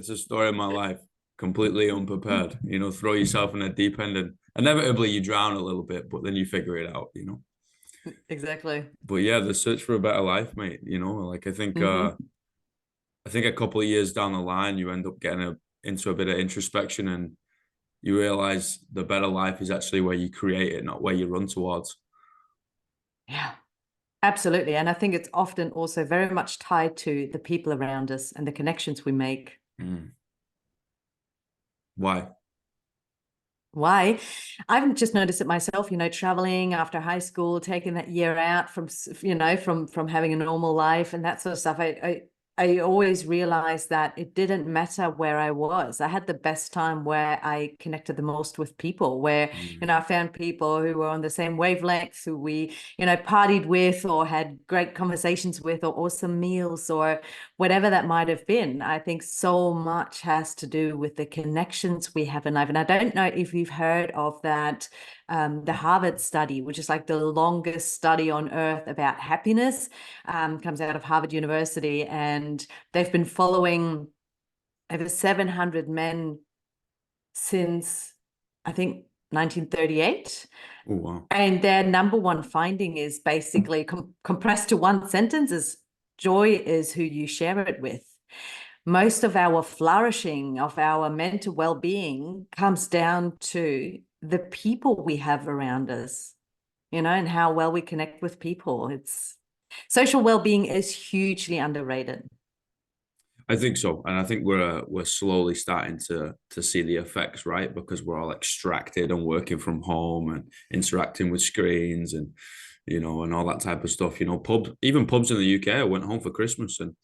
It's a story of my life. Completely unprepared. Throw yourself in a deep end, and inevitably you drown a little bit, but then you figure it out. Exactly. But yeah, the search for a better life, mate. Like Hmm. I think a couple of years down the line, you end up getting into a bit of introspection, and you realize the better life is actually where you create it, not where you run towards. Yeah, absolutely. And I think it's often also very much tied to the people around us and the connections we make. Mm. Why? Why? I've just noticed it myself, traveling after high school, taking that year out from having a normal life and that sort of stuff. I always realized that it didn't matter where I was. I had the best time where I connected the most with people, where, Mm. I found people who were on the same wavelengths, who we, partied with or had great conversations with or awesome meals or whatever that might have been. I think so much has to do with the connections we have in life. And I don't know if you've heard of that, the Harvard study, which is like the longest study on earth about happiness, comes out of Harvard University. And they've been following over 700 men since, I think, 1938. Oh, wow. And their number one finding is basically compressed to one sentence is joy is who you share it with. Most of our flourishing, of our mental well-being comes down to the people we have around us, and how well we connect with people. It's social well-being is hugely underrated. I think so, and I think we're slowly starting to see the effects, right? Because we're all extracted and working from home and interacting with screens and all that type of stuff. Pubs in the UK. I went home for Christmas and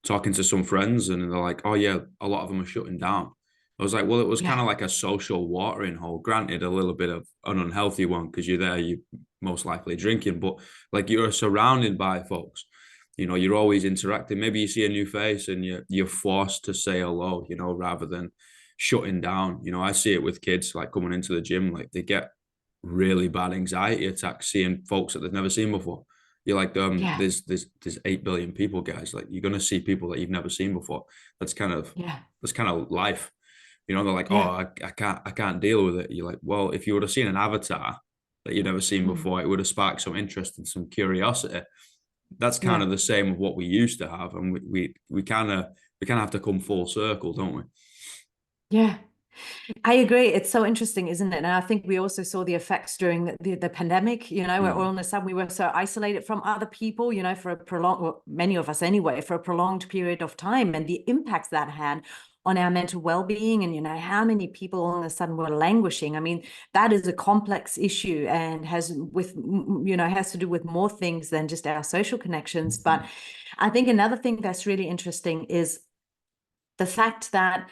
talking to some friends, and they're like, "Oh yeah, a lot of them are shutting down." I was like, "Well, it was kind Yeah. of like a social watering hole. Granted, a little bit of an unhealthy one because you're there, you most likely drinking, but like you're surrounded by folks." You're always interacting. Maybe you see a new face and you're forced to say hello, rather than shutting down. I see it with kids like coming into the gym, like they get really bad anxiety attacks seeing folks that they've never seen before. You're like, Yeah. there's 8 billion people, guys. Like you're gonna see people that you've never seen before. That's kind of Yeah. that's kind of life. They're like, oh, Yeah. I can't deal with it. You're like, well, if you would have seen an avatar that you'd never seen Mm. before, it would have sparked some interest and some curiosity. That's kind Yeah. of the same of what we used to have, and we kind of have to come full circle, don't we? Yeah. I agree. It's so interesting, isn't it? And I think we also saw the effects during the pandemic, where all Mm. of a sudden we were so isolated from other people, for a prolonged, well, many of us anyway, for a prolonged period of time, and the impacts that had on our mental well-being, and how many people all of a sudden were languishing. I mean, that is a complex issue and has to do with more things than just our social connections. But I think another thing that's really interesting is the fact that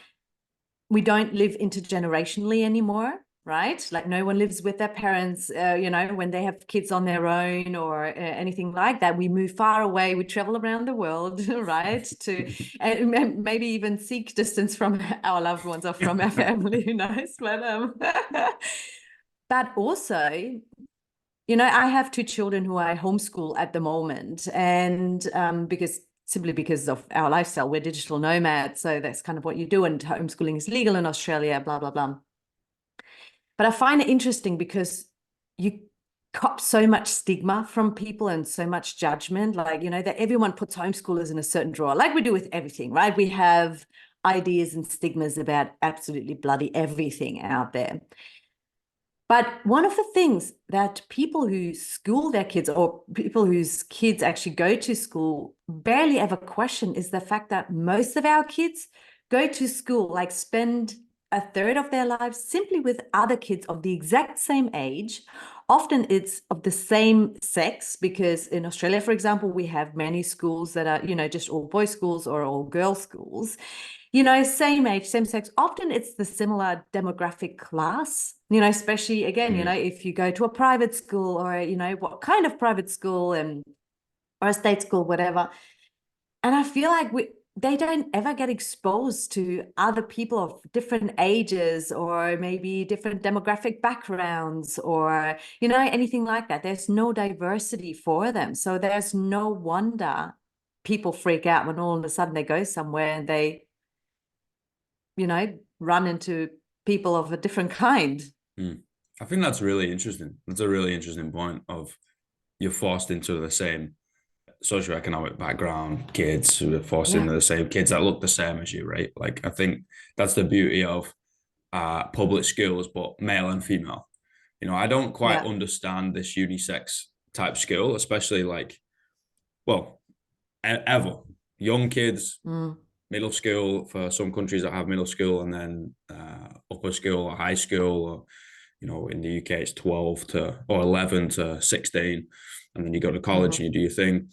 we don't live intergenerationally anymore, right? Like no one lives with their parents, when they have kids on their own or anything like that. We move far away. We travel around the world, right? And maybe even seek distance from our loved ones or from our family. Who knows? But also, I have two children who I homeschool at the moment, and simply because of our lifestyle, we're digital nomads, so that's kind of what you do, and homeschooling is legal in Australia, blah blah blah. But I find it interesting because you cop so much stigma from people and so much judgment, like that everyone puts homeschoolers in a certain drawer, like we do with everything, right? We have ideas and stigmas about absolutely bloody everything out there. But one of the things that people who school their kids or people whose kids actually go to school barely ever question is the fact that most of our kids go to school, like spend a third of their lives simply with other kids of the exact same age. Often it's of the same sex, because in Australia, for example, we have many schools that are, just all boys schools or all girls schools, same age, same sex. Often it's the similar demographic class, especially again, Mm. if you go to a private school or, what kind of private school and or a state school, whatever. And I feel like they don't ever get exposed to other people of different ages or maybe different demographic backgrounds or, anything like that. There's no diversity for them. So there's no wonder people freak out when all of a sudden they go somewhere and they run into people of a different kind. I think that's really interesting. That's a really interesting point of you're forced into the same socioeconomic background kids who are forced Yeah. into the same kids that look the same as you, right? Like I think that's the beauty of public schools, but male and female. I don't quite Yeah. understand this unisex type skill, especially like, well, ever young kids, middle school for some countries that have middle school, and then upper school or high school, or in the UK it's 12 to or 11 to 16, and then you go to college and you do your thing.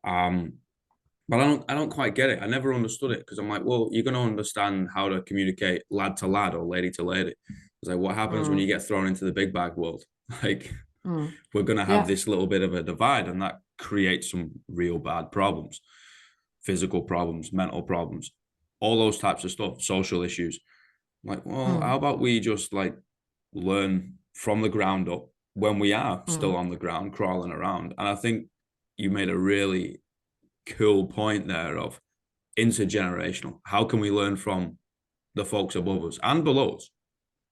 But I don't quite get it. I never understood it because I'm like, well, you're gonna understand how to communicate lad to lad or lady to lady. It's like, what happens when you get thrown into the big bag world? Like, we're gonna have Yeah. this little bit of a divide, and that creates some real bad problems, physical problems, mental problems, all those types of stuff, social issues. I'm like, well, how about we just like learn from the ground up when we are still on the ground crawling around? And I think you made a really cool point there of intergenerational. How can we learn from the folks above us and below us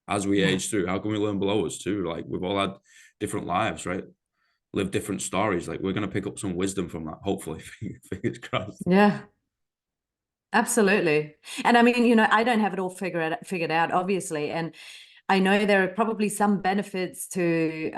as we Yeah. age through? How can we learn below us too? Like we've all had different lives, right? Live different stories. Like we're going to pick up some wisdom from that, hopefully. Fingers crossed. Yeah. Absolutely. And I mean, I don't have it all figured out, obviously. And I know there are probably some benefits to,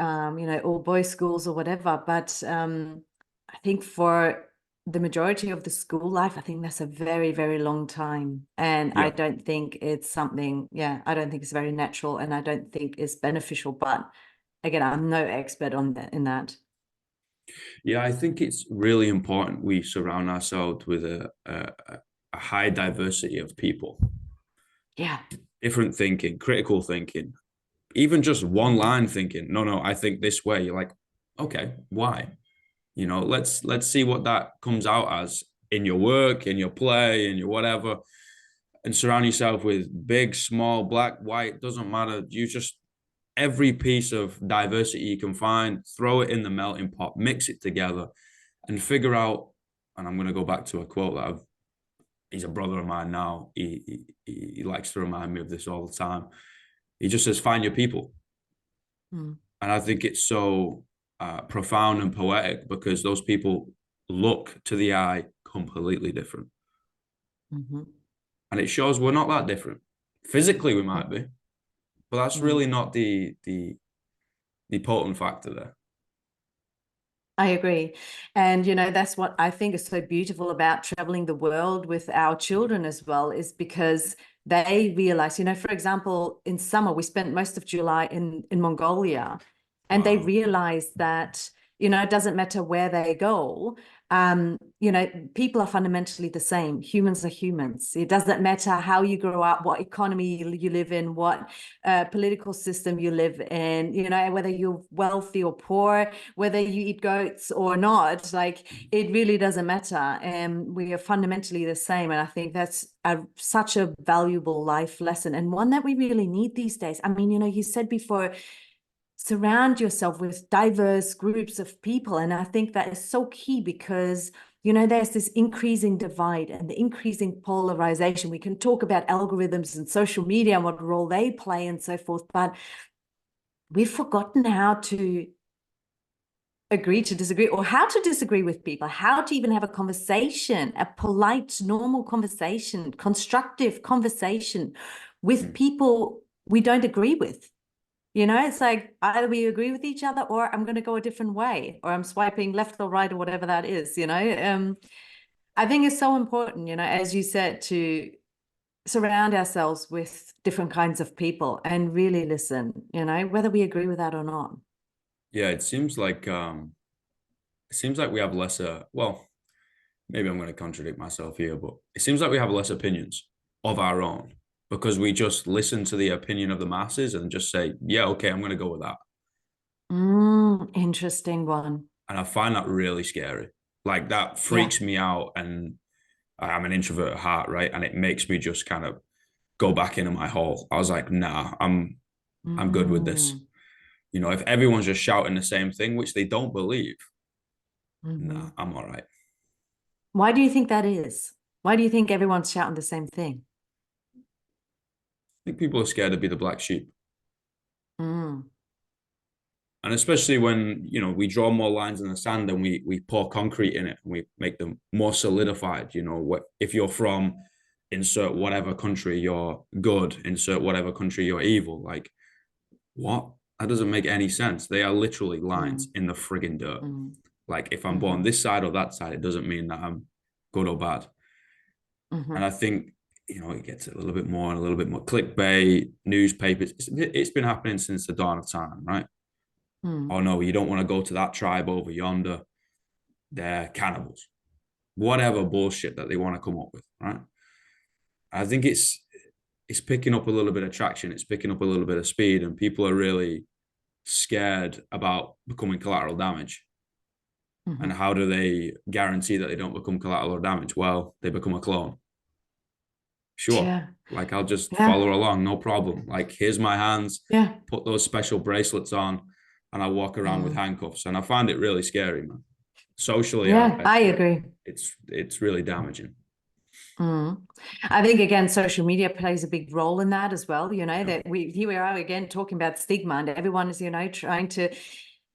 all boys schools or whatever, but I think for the majority of the school life, I think that's a very, very long time. And I Yeah. don't think it's something, I don't think it's very natural, and I don't think it's beneficial. But again, I'm no expert on that in that. Yeah, I think it's really important we surround ourselves with a high diversity of people, Yeah. different thinking, critical thinking, even just one line thinking. No, I think this way. You're like, okay, why? Let's see what that comes out as in your work, in your play, in your whatever, and surround yourself with big, small, black, white, doesn't matter. You just every piece of diversity you can find, throw it in the melting pot, mix it together, and figure out. And I'm going to go back to a quote that he's a brother of mine now. He likes to remind me of this all the time. He just says, "Find your people," and I think it's so profound and poetic because those people look to the eye completely different, and it shows we're not that different. Physically, we might be, but that's really not the potent factor there. I agree. And, that's what I think is so beautiful about traveling the world with our children as well, is because they realize, for example, in summer, we spent most of July in Mongolia, and they Wow. realize that, it doesn't matter where they go. People are fundamentally the same. Humans are humans. It doesn't matter how you grow up, what economy you live in, what political system you live in, whether you're wealthy or poor, whether you eat goats or not, like it really doesn't matter. And we are fundamentally the same. And I think that's such a valuable life lesson, and one that we really need these days. I mean, you said before, surround yourself with diverse groups of people. And I think that is so key because, there's this increasing divide and the increasing polarization. We can talk about algorithms and social media and what role they play and so forth, but we've forgotten how to agree to disagree, or how to disagree with people, how to even have a conversation, a polite, normal conversation, constructive conversation with people we don't agree with. It's like either we agree with each other, or I'm going to go a different way, or I'm swiping left or right, or whatever that is. I think it's so important, as you said, to surround ourselves with different kinds of people and really listen, whether we agree with that or not. Yeah, it seems like we have lesser, well, maybe I'm going to contradict myself here, but it seems like we have less opinions of our own because we just listen to the opinion of the masses and just say, yeah, okay, I'm going to go with that. Interesting one. And I find that really scary. Like that Yeah. freaks me out. And I'm an introvert at heart, right? And it makes me just kind of go back into my hole. I was like, nah, I'm good with this. If everyone's just shouting the same thing, which they don't believe, nah, I'm all right. Why do you think that is? Why do you think everyone's shouting the same thing? think people are scared to be the black sheep. Mm, And especially when, you know, we draw more lines in the sand and we pour concrete in it and we make them more solidified. You know, what if you're from insert whatever country you're good, insert whatever country you're evil. Like, what? That doesn't make any sense. They are literally lines mm, in the frigging dirt. mm, Like, if I'm born mm-hmm, this side or that side, it doesn't mean that I'm good or bad. mm-hmm, And I think, you know, it gets a little bit more and a little bit more clickbait, newspapers. It's been happening since the dawn of time, right? mm, Oh no, you don't want to go to that tribe over yonder. They're cannibals. Whatever bullshit that they want to come up with, right? I think it's picking up a little bit of traction. It's picking up a little bit of speed, and people are really scared about becoming collateral damage. mm-hmm. And how do they guarantee that they don't become collateral damage? Well, they become a clone. Sure. Yeah, Like, I'll just yeah, follow along, no problem. Like, here's my hands, yeah. put those special bracelets on, and I walk around with Mm. handcuffs. And I find it really scary, man. Socially, Yeah, I agree. it's really damaging. Mm. I think again, social media plays a big role in that as well. You know, Yeah. that here we are again talking about stigma, and everyone is, you know,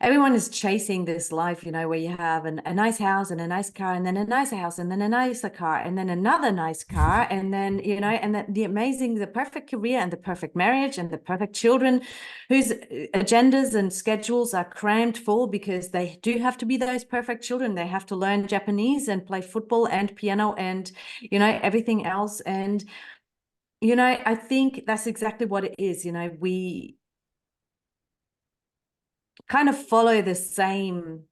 everyone is chasing this life, you know, where you have a nice house and a nice car, and then a nicer house, and then a nicer car, and then another nice car, and then, you know, and then the perfect career and the perfect marriage and the perfect children whose agendas and schedules are crammed full because they do have to be those perfect children. They have to learn Japanese and play football and piano and, you know, everything else. And, you know, I think that's exactly what it is. You know, we kind of follow the same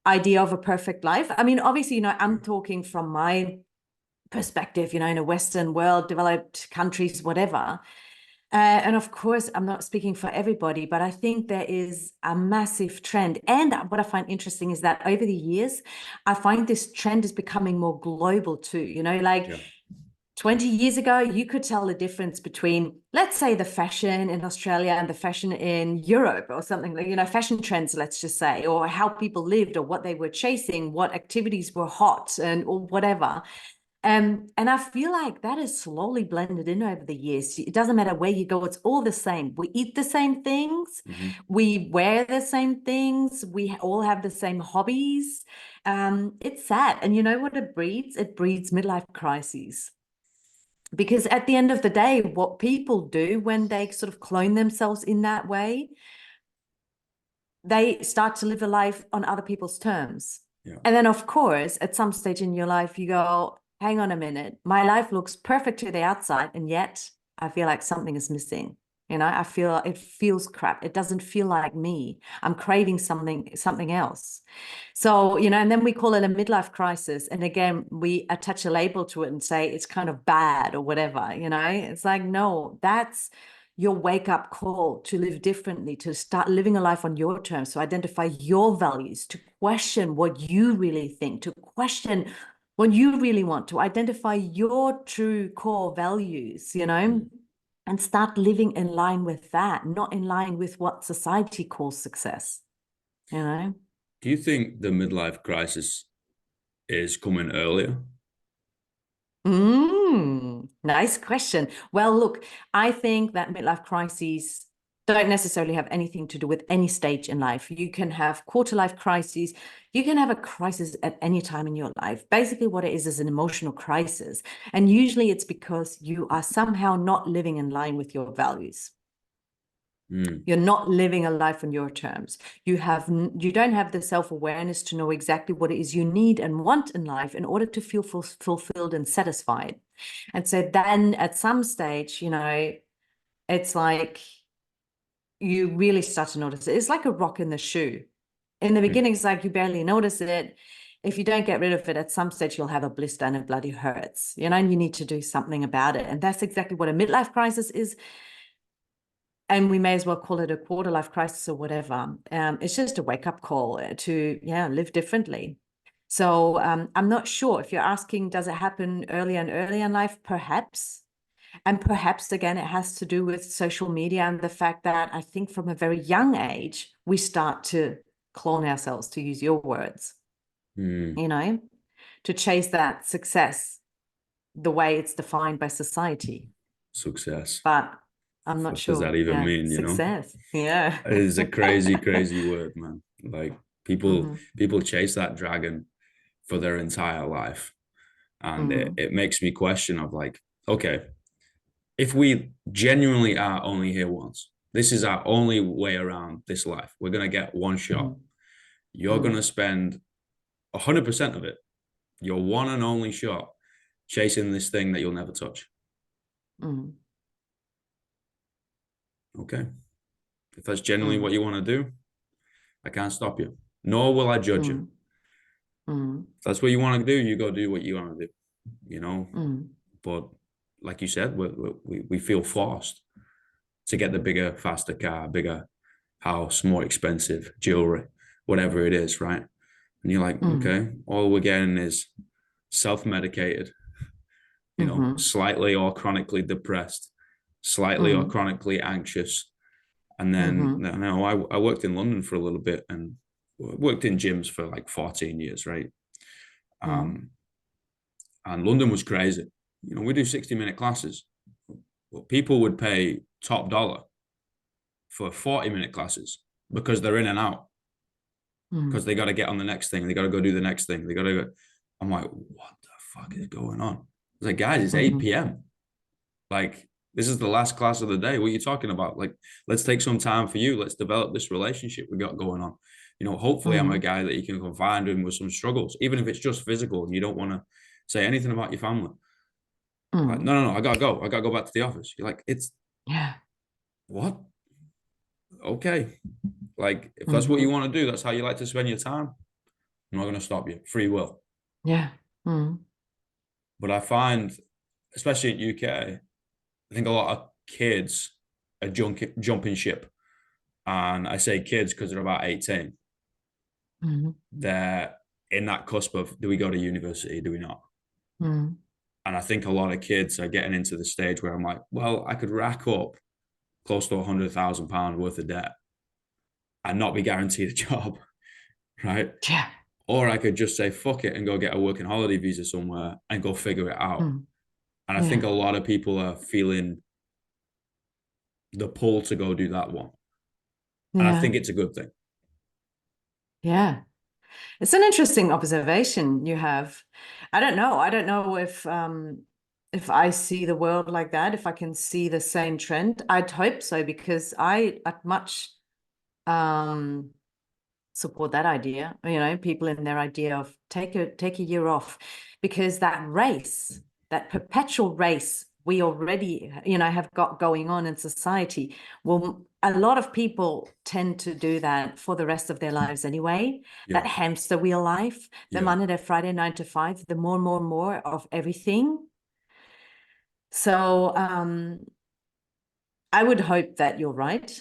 idea of a perfect life. I mean, obviously, you know, I'm talking from my perspective, you know, in a Western world, developed countries, whatever. And of course, I'm not speaking for everybody, but I think there is a massive trend. And what I find interesting is that over the years, I find this trend is becoming more global too. You know, like Yeah. 20 years ago, you could tell the difference between, let's say, the fashion in Australia and the fashion in Europe or something like, you know, fashion trends, let's just say, or how people lived or what they were chasing, what activities were hot and or whatever. And I feel like that is slowly blended in over the years. It doesn't matter where you go, it's all the same. We eat the same things, Mm-hmm. we wear the same things, we all have the same hobbies. It's sad. And you know what it breeds? It breeds midlife crises. Because at the end of the day, what people do when they sort of clone themselves in that way, they start to live a life on other people's terms. Yeah. And then, of course, at some stage in your life, you go, hang on a minute, my life looks perfect to the outside, and yet I feel like something is missing. You know, I feel it feels crap. It doesn't feel like me. I'm craving something else. So, you know, and then we call it a midlife crisis. And again, we attach a label to it and say it's kind of bad or whatever, you know, it's like, no, that's your wake up call to live differently, to start living a life on your terms, to identify your values, to question what you really think, to question what you really want, to identify your true core values, you know, Mm. and start living in line with that, not in line with what society calls success, you know? Do you think the midlife crisis is coming earlier? Nice question. Well, look, I think that midlife crises don't necessarily have anything to do with any stage in life. You can have quarter life crises. You can have a crisis at any time in your life. Basically, what it is an emotional crisis. And usually it's because you are somehow not living in line with your values. Mm. You're not living a life on your terms. You don't have the self-awareness to know exactly what it is you need and want in life in order to feel fulfilled and satisfied. And so then at some stage, you know, it's like you really start to notice it. It's like a rock in the shoe. In the Mm. beginning, it's like you barely notice it. If you don't get rid of it, at some stage you'll have a blister and it bloody hurts, you know, and you need to do something about it. And that's exactly what a midlife crisis is. And we may as well call it a quarter life crisis or whatever. It's just a wake up call to, yeah, live differently. So I'm not sure if you're asking, does it happen earlier and earlier in life? Perhaps. And perhaps, again, it has to do with social media and the fact that I think from a very young age, we start to clone ourselves, to use your words, Mm. you know, to chase that success the way it's defined by society. Success. But I'm not What does that sure. even Yeah, mean, you know? success. Yeah. It is a crazy, crazy word, man. Like Mm-hmm. people chase that dragon for their entire life. And Mm-hmm. it makes me question of like, okay, if we genuinely are only here once, this is our only way around this life. We're gonna get one shot. You're Mm-hmm. gonna spend 100% of it, your one and only shot, chasing this thing that you'll never touch. Mm-hmm. Okay. If that's genuinely Mm-hmm. what you want to do, I can't stop you. Nor will I judge you. Mm-hmm. If that's what you want to do, you go do what you want to do, you know? Mm-hmm. But like you said, we feel forced to get the bigger, faster car, bigger house, more expensive jewelry, whatever it is, right? And you're like, Mm-hmm. okay, all we're getting is self-medicated, you know, Mm-hmm. slightly or chronically depressed, slightly or chronically anxious. And then, Mm-hmm. you know, I worked in London for a little bit and worked in gyms for like 14 years, right? Mm-hmm. Um, and London was crazy. You know, we do 60-minute classes. Well, people would pay top dollar for 40-minute classes because they're in and out, because they got to get on the next thing. They got to go do the next thing. They got to go. I'm like, what the fuck is going on? It's like, guys, it's Mm-hmm. 8 p.m. Like, this is the last class of the day. What are you talking about? Like, let's take some time for you. Let's develop this relationship we got going on. You know, hopefully I'm a Mm-hmm. guy that you can confide in with some struggles, even if it's just physical and you don't want to say anything about your family. Like, Mm-hmm. no, I gotta go. I gotta go back to the office. You're like, it's Yeah. what? Okay. Like, if that's what you Mm-hmm. want to do, that's how you like to spend your time. I'm not gonna stop you. Free will. Yeah. Mm-hmm. But I find, especially in UK, I think a lot of kids are jumping ship. And I say kids because they're about 18. Mm-hmm. They're in that cusp of, do we go to university? Do we not? Mm-hmm. And I think a lot of kids are getting into the stage where I'm like, well, I could rack up close to £100,000 worth of debt and not be guaranteed a job, right? Yeah. Or I could just say, fuck it and go get a working holiday visa somewhere and go figure it out. Mm-hmm. And I think Yeah. a lot of people are feeling the pull to go do that one. And I Yeah. think it's a good thing. Yeah. It's an interesting observation you have. I don't know. I don't know if I see the world like that, if I can see the same trend. I'd hope so because I'd much um support that idea. You know, people in their idea of take a year off because that perpetual race we already, you know, have got going on in society. Well, a lot of people tend to do that for the rest of their lives anyway. Yeah. That hamster wheel life, the Yeah. Monday to Friday, 9 to 5, the more and more and more of everything. So I would hope that you're right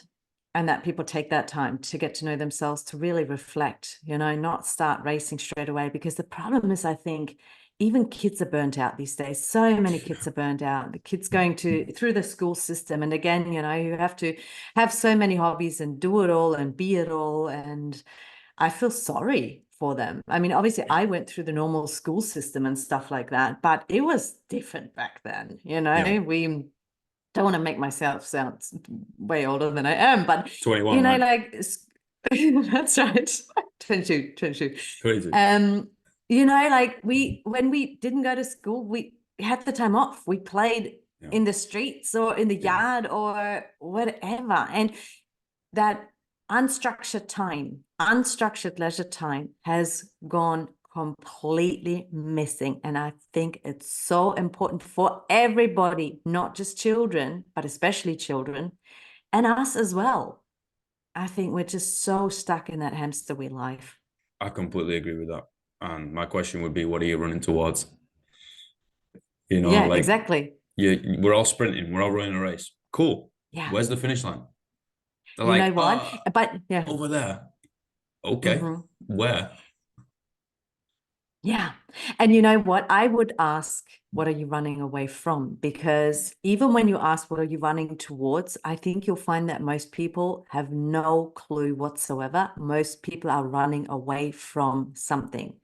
and that people take that time to get to know themselves, to really reflect, you know, not start racing straight away. Because the problem is, I think, even kids are burnt out these days. So many kids are burnt out. The kids going through the school system. And again, you know, you have to have so many hobbies and do it all and be it all. And I feel sorry for them. I mean, obviously, I went through the normal school system and stuff like that, but it was different back then. You Yeah. know, we don't want to make myself sound way older than I am, but 21, you know, right? like that's right. 22, 22. 22. You know, like when we didn't go to school, we had the time off. We played Yeah. in the streets or in the Yeah. yard or whatever. And that unstructured leisure time has gone completely missing. And I think it's so important for everybody, not just children, but especially children and us as well. I think we're just so stuck in that hamster wheel life. I completely agree with that. And my question would be, what are you running towards? You know, Yeah, like exactly. we're all sprinting, we're all running a race. Cool. Yeah. Where's the finish line? They're You know like, what? But yeah. over there. Okay. Mm-hmm. Where? Yeah. And you know what? I would ask, what are you running away from? Because even when you ask, what are you running towards? I think you'll find that most people have no clue whatsoever. Most people are running away from something.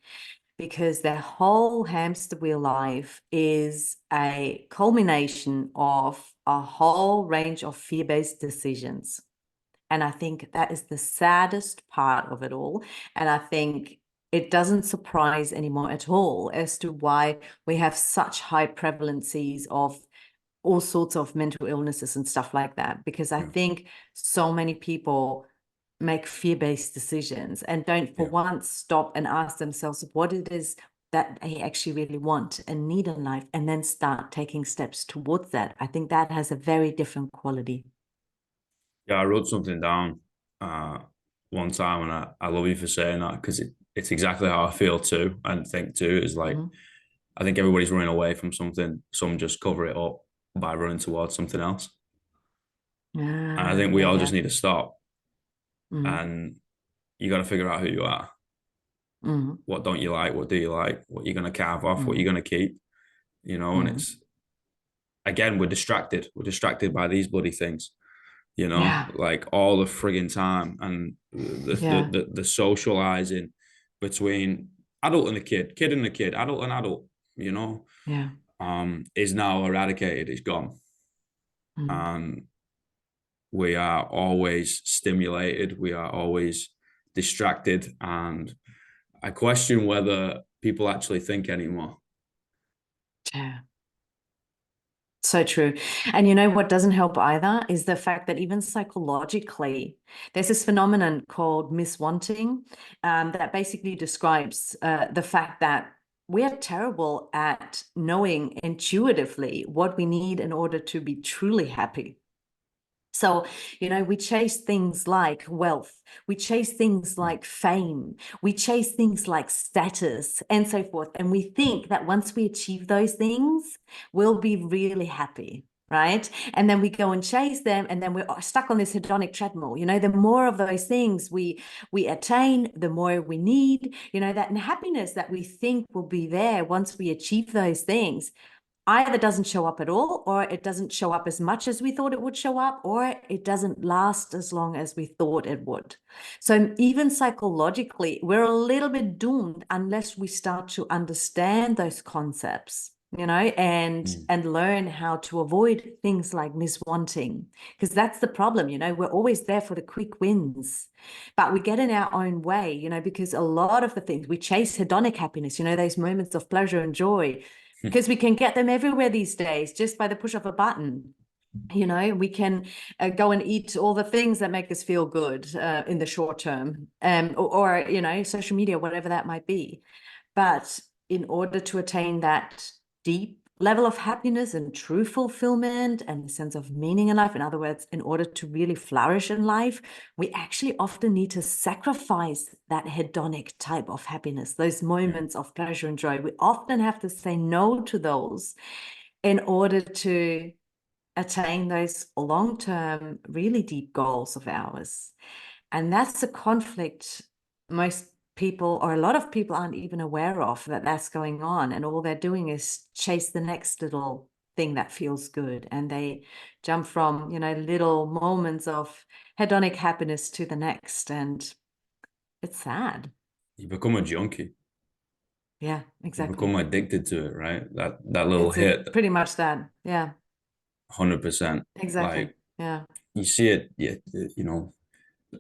because their whole hamster wheel life is a culmination of a whole range of fear-based decisions. And I think that is the saddest part of it all. And I think it doesn't surprise anymore at all as to why we have such high prevalencies of all sorts of mental illnesses and stuff like that, because I think so many people make fear-based decisions and don't for once stop and ask themselves what it is that they actually really want and need in life, and then start taking steps towards that. I think that has a very different quality. Yeah, I wrote something down one time, and I love you for saying that, because it's exactly how I feel too, and think too. Is like, I think everybody's running away from something. Some just cover it up by running towards something else. And I think we all just need to stop. And you got to figure out who you are. What don't you like? What do you like? What you're going to carve off? What you're going to keep? You know, and it's, again, we're distracted. We're distracted by these bloody things, you know, like all the frigging time, and the socializing between adult and a kid and a kid, adult and adult, you know, is now eradicated. It's gone. And we are always stimulated. We are always distracted. And I question whether people actually think anymore. Yeah. So true. And you know what doesn't help either is the fact that even psychologically, there's this phenomenon called miswanting that basically describes the fact that we are terrible at knowing intuitively what we need in order to be truly happy. So, you know, we chase things like wealth, we chase things like fame, we chase things like status and so forth. And we think that once we achieve those things, we'll be really happy, right? And then we go and chase them, and then we're stuck on this hedonic treadmill. You know, the more of those things we attain, the more we need, you know, that happiness that we think will be there once we achieve those things either doesn't show up at all, or it doesn't show up as much as we thought it would show up, or it doesn't last as long as we thought it would. So even psychologically, we're a little bit doomed unless we start to understand those concepts, you know, and learn how to avoid things like miswanting, because that's the problem. You know, we're always there for the quick wins, but we get in our own way, you know, because a lot of the things we chase hedonic happiness, you know, those moments of pleasure and joy, because we can get them everywhere these days just by the push of a button. You know, we can go and eat all the things that make us feel good in the short term, or, you know, social media, whatever that might be. But in order to attain that deep level of happiness and true fulfillment and the sense of meaning in life, in other words, in order to really flourish in life, we actually often need to sacrifice that hedonic type of happiness, those moments of pleasure and joy. We often have to say no to those in order to attain those long-term, really deep goals of ours. And that's a conflict most people, or a lot of people, aren't even aware of, that that's going on, and all they're doing is chase the next little thing that feels good, and they jump from, you know, little moments of hedonic happiness to the next, and it's sad. You become a junkie. Yeah, You exactly. become addicted to it, right? That little hit. Pretty much that. Yeah, 100%. exactly. Like, yeah. you see it, you know,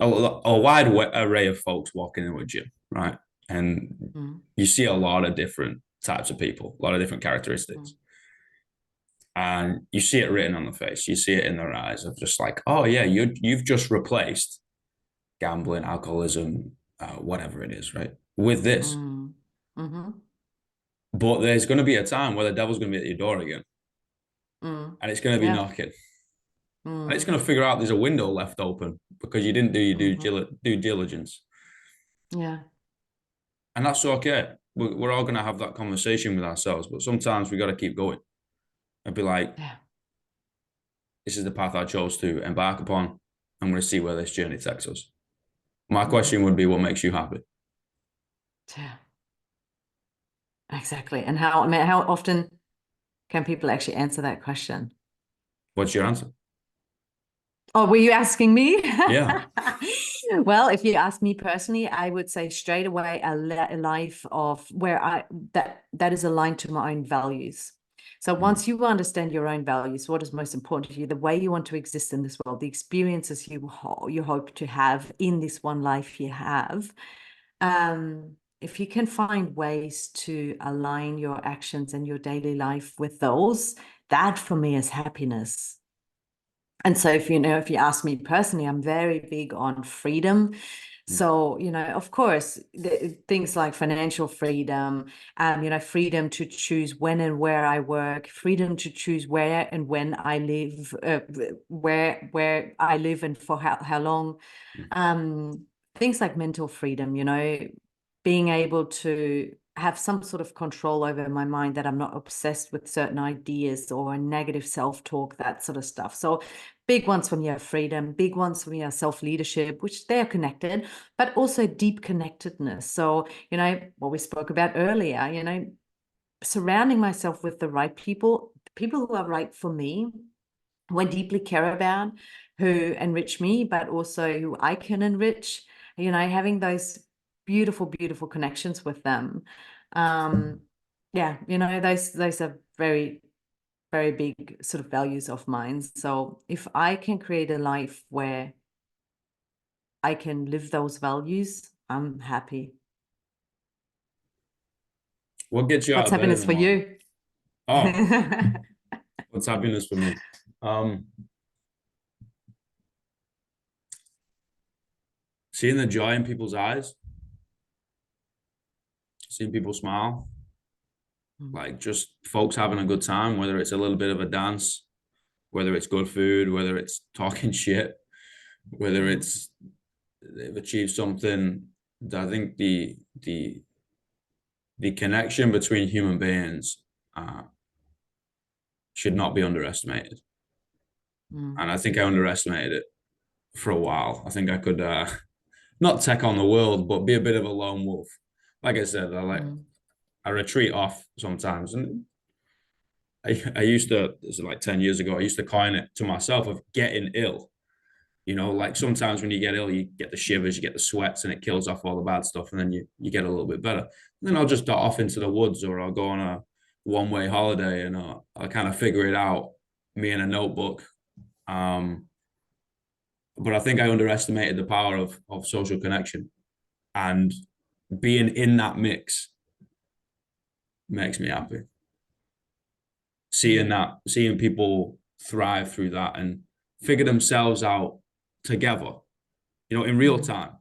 a wide array of folks walking into a gym, right? And you see a lot of different types of people, a lot of different characteristics. And you see it written on the face. You see it in their eyes of just like, oh yeah, you've just replaced gambling, alcoholism, whatever it is, right, with this. But there's going to be a time where the devil's going to be at your door again, and it's going to be knocking. And it's going to figure out there's a window left open because you didn't do your due diligence. Yeah. And that's okay. We're all going to have that conversation with ourselves, but sometimes we got to keep going and be like, this is the path I chose to embark upon. I'm going to see where this journey takes us. My question would be, what makes you happy? Yeah. Exactly. And how often can people actually answer that question? What's your answer? Oh, were you asking me? Yeah. Well, if you ask me personally, I would say straight away a life of where that is aligned to my own values. So once you understand your own values, what is most important to you, the way you want to exist in this world, the experiences you hope to have in this one life you have, if you can find ways to align your actions and your daily life with those, that for me is happiness. And so if you ask me personally, I'm very big on freedom. So, of course, things like financial freedom, freedom to choose when and where I work, freedom to choose where and when I live, where I live and for how long. Things like mental freedom, being able to have some sort of control over my mind, that I'm not obsessed with certain ideas or negative self-talk, that sort of stuff. So big ones for me are freedom, big ones for me are self-leadership, which they are connected, but also deep connectedness. So, what we spoke about earlier, surrounding myself with the right people who are right for me, who I deeply care about, who enrich me, but also who I can enrich, having those beautiful, beautiful connections with them. Yeah, those are very, very big sort of values of mine. So if I can create a life where I can live those values, I'm happy. What gets you out What's of bed in happiness the for morning? you? Oh, what's happiness for me? Seeing the joy in people's eyes, seeing people smile, like just folks having a good time, whether it's a little bit of a dance, whether it's good food, whether it's talking shit, whether it's they've achieved something. I think the connection between human beings should not be underestimated. And I think I underestimated it for a while. I think I could not take on the world, but be a bit of a lone wolf. Like I said, I retreat off sometimes, and I used to, this is like 10 years ago, I used to coin it to myself of getting ill. Like sometimes when you get ill, you get the shivers, you get the sweats, and it kills off all the bad stuff, and then you get a little bit better. And then I'll just dart off into the woods, or I'll go on a one-way holiday, and I'll kind of figure it out, me in a notebook. But I think I underestimated the power of social connection, and being in that mix makes me happy. Seeing people thrive through that and figure themselves out together, in real time.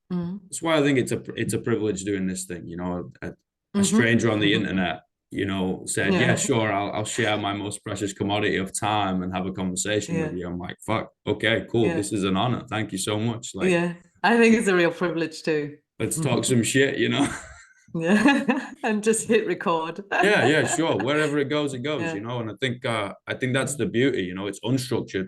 That's why I think it's a privilege doing this thing. A stranger on the internet, said, yeah, sure, I'll share my most precious commodity of time and have a conversation with you. I'm like, fuck, okay, cool. This is an honor. Thank you so much. Like, yeah, I think it's a real privilege too. let's talk some shit, Yeah, and just hit record. Yeah, sure. Wherever it goes, Yeah. And I think that's the beauty, it's unstructured.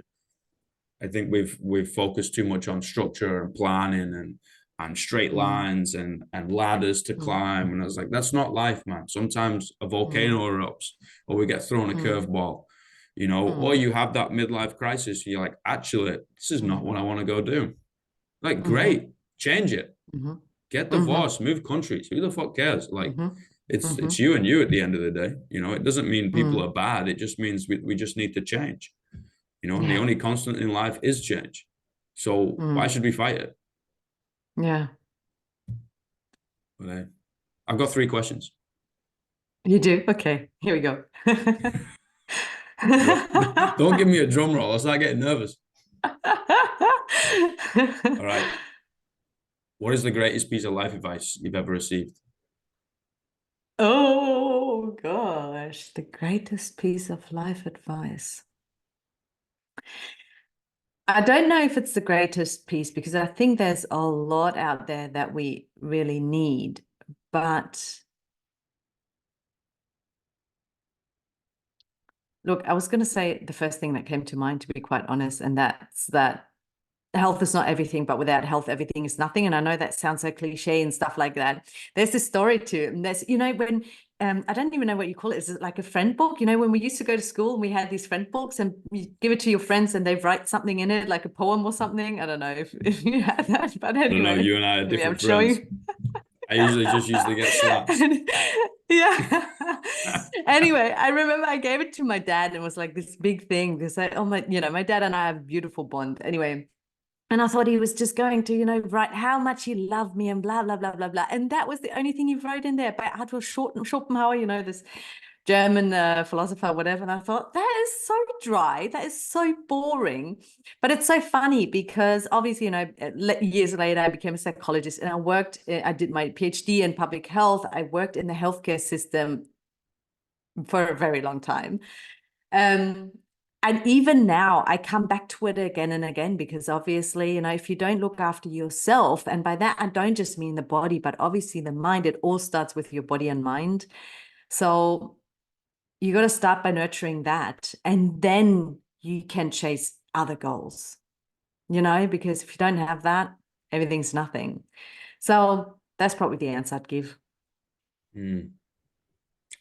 I think we've focused too much on structure and planning and straight lines and ladders to climb. And I was like, that's not life, man. Sometimes a volcano erupts, or we get thrown a curveball, or you have that midlife crisis. You're like, actually, this is not what I want to go do. Like, great, change it. Get divorced, move countries. Who the fuck cares? Like, it's you and you at the end of the day. It doesn't mean people are bad. It just means we just need to change. And the only constant in life is change. So why should we fight it? Yeah. But I've got 3 questions. You do? Okay, here we go. Don't give me a drum roll. I'll start getting nervous. All right. What is the greatest piece of life advice you've ever received? Oh gosh, the greatest piece of life advice. I don't know if it's the greatest piece, because I think there's a lot out there that we really need, but look, I was going to say the first thing that came to mind, to be quite honest, and that's that health is not everything, but without health, everything is nothing. And I know that sounds so cliche and stuff like that. There's this story too. And there's, when I don't even know what you call it. Is it like a friend book? You know, when we used to go to school and we had these friend books and you give it to your friends and they write something in it, like a poem or something. I don't know if you had that, but I don't know. anyway, You and I are maybe I'm different friends. showing. I usually just usually get slaps. Yeah. Anyway, I remember I gave it to my dad and it was like this big thing because oh my, you know, my dad and I have a beautiful bond. Anyway, and I thought he was just going to, you know, write how much he loved me and blah, blah, blah, blah, blah. And that was the only thing he wrote in there by Arthur Schopenhauer, you know, this German philosopher, whatever. And I thought, that is so dry. That is so boring. But it's so funny because obviously, you know, years later, I became a psychologist and I did my PhD in public health. I worked in the healthcare system for a very long time. And even now, I come back to it again and again because obviously, you know, if you don't look after yourself, and by that, I don't just mean the body, but obviously the mind, it all starts with your body and mind. So you got to start by nurturing that. And then you can chase other goals, you know, because if you don't have that, everything's nothing. So that's probably the answer I'd give.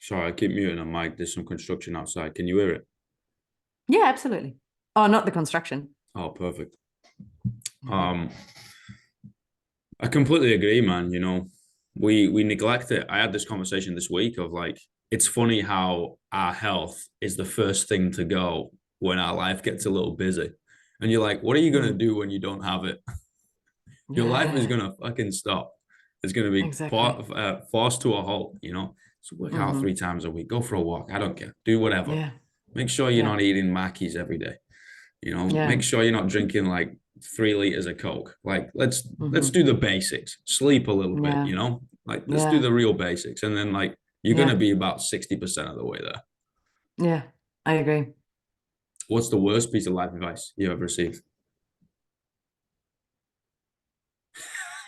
Sorry, I keep muting on mic. There's some construction outside. Can you hear it? Yeah, absolutely. Oh, not the construction. Oh, perfect. I completely agree, man. You know, we neglect it. I had this conversation this week of like, it's funny how our health is the first thing to go when our life gets a little busy. And you're like, what are you gonna do when you don't have it? Your life is Yeah, gonna fucking stop. It's gonna be exactly. forced to a halt, you know. So work out 3 times a week, go for a walk. I don't care. Do whatever. Yeah, Make sure you're yeah, not eating Mackies every day. You know, yeah. make sure you're not drinking like 3 liters of Coke. Like let's Mm-hmm. do the basics. Sleep a little bit, Yeah, you know? Like let's do yeah, the real basics. And then like you're gonna yeah, be about 60% of the way there. yeah. I agree. What's the worst piece of life advice you ever received?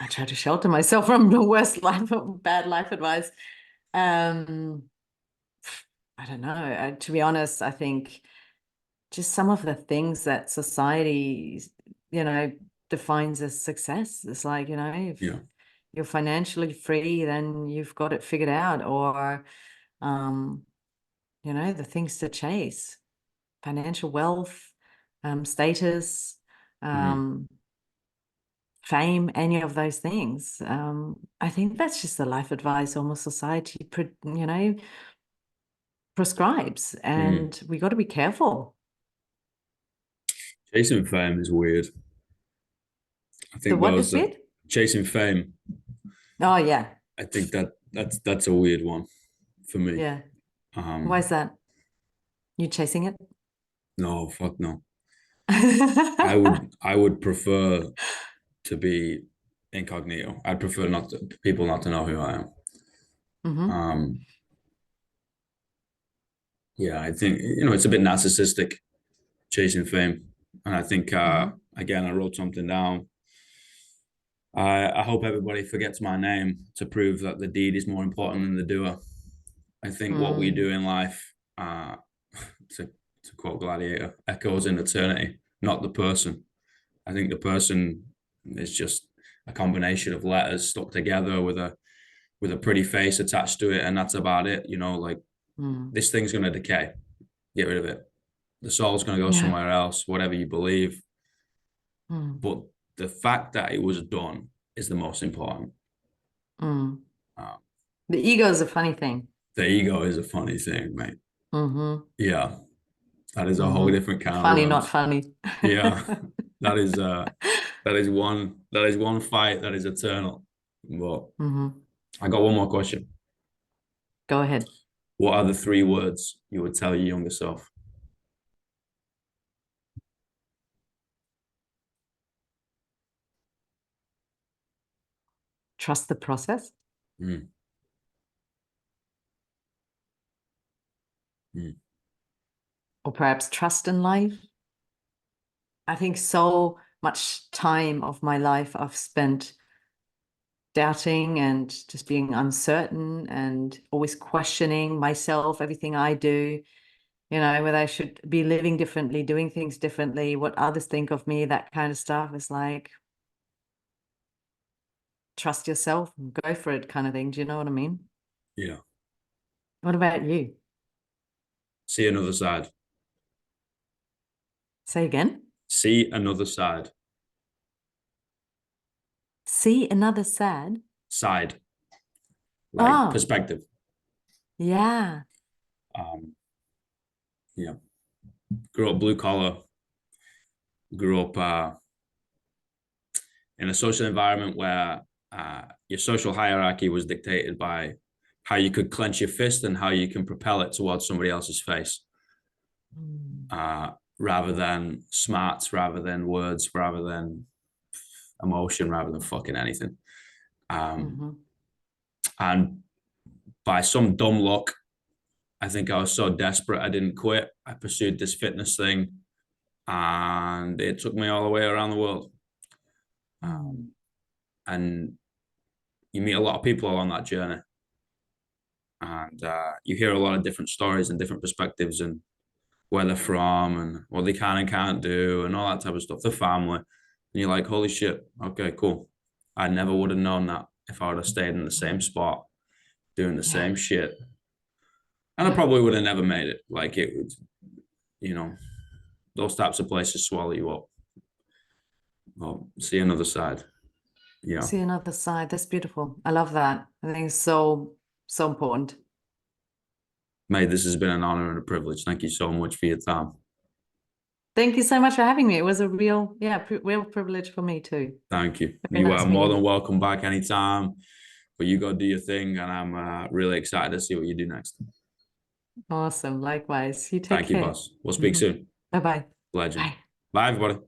I try to shelter myself from the bad life advice. Um, I don't know. To be honest, I think just some of the things that society, you know, defines as success. It's like, you know, if Yeah. you're financially free, then you've got it figured out, or, um, you know, the things to chase, financial wealth, status, Mm-hmm. um, fame, any of those things. I think that's just the life advice almost society, you know, prescribes, Mm-hmm. and we got to be careful. Chasing fame is weird. I The think what those is that weird? chasing fame, Oh yeah, I think that's a weird one for me. yeah. Why is that? You chasing it? No, fuck no. Mm-hmm. I would prefer to be incognito. I'd prefer not to people not to know who I am. Um, yeah, I think you know it's a bit narcissistic chasing fame, and I think Mm-hmm. again I wrote something down. I hope everybody forgets my name to prove that the deed is more important than the doer. I think what we do Mm. in life, to to quote Gladiator, echoes in eternity, not the person. I think the person is just a combination of letters stuck together with a pretty face attached to it, and that's about it. You know, like Mm. this thing's gonna decay. Get rid of it. The soul's gonna go Yeah. somewhere else, whatever you believe. Mm. But the fact that it was done is the most important. Mm. Uh, The ego is a funny thing. the ego is a funny thing, mate. Mm-hmm. Yeah, that is a whole Mm-hmm. different can of Funny, not worms. funny. Yeah, that is that is one fight that is eternal. But Mm-hmm. I got one more question. Go ahead. What are the 3 words you would tell your younger self? Trust the process, Mm, mm, or perhaps trust in life. I think so much time of my life I've spent doubting and just being uncertain and always questioning myself, everything I do, you know, whether I should be living differently, doing things differently, what others think of me, that kind of stuff. Is like, trust yourself and go for it kind of thing. Do you know what I mean? yeah, What about you? See another side. Say again. See another side. See another sad. Side, like Oh, perspective. yeah. Um, yeah. Grew up blue collar. Grew up in a social environment where your social hierarchy was dictated by how you could clench your fist and how you can propel it towards somebody else's face, rather than smarts, rather than words, rather than emotion, rather than fucking anything. And by some dumb luck, I think I was so desperate I didn't quit. I pursued this fitness thing, and it took me all the way around the world. And you meet a lot of people along that journey, and you hear a lot of different stories and different perspectives and where they're from and what they can and can't do and all that type of stuff, the family. And you're like, holy shit, okay, cool. I never would have known that if I would have stayed in the same spot doing the same shit. And I probably would have never made it. Like it would, those types of places swallow you up. Well, see another side. Yeah. See another side. That's beautiful. I love that. I think it's so, so important. Mate, this has been an honor and a privilege. Thank you so much for your time. Thank you so much for having me. It was a real, real privilege for me too. Thank you. Very You nice are more meeting than you. welcome back anytime. But you go do your thing, and I'm really excited to see what you do next. Awesome. Likewise. You take Thank you, care. boss. We'll speak soon. Bye-bye. Legend. Bye. Bye, everybody.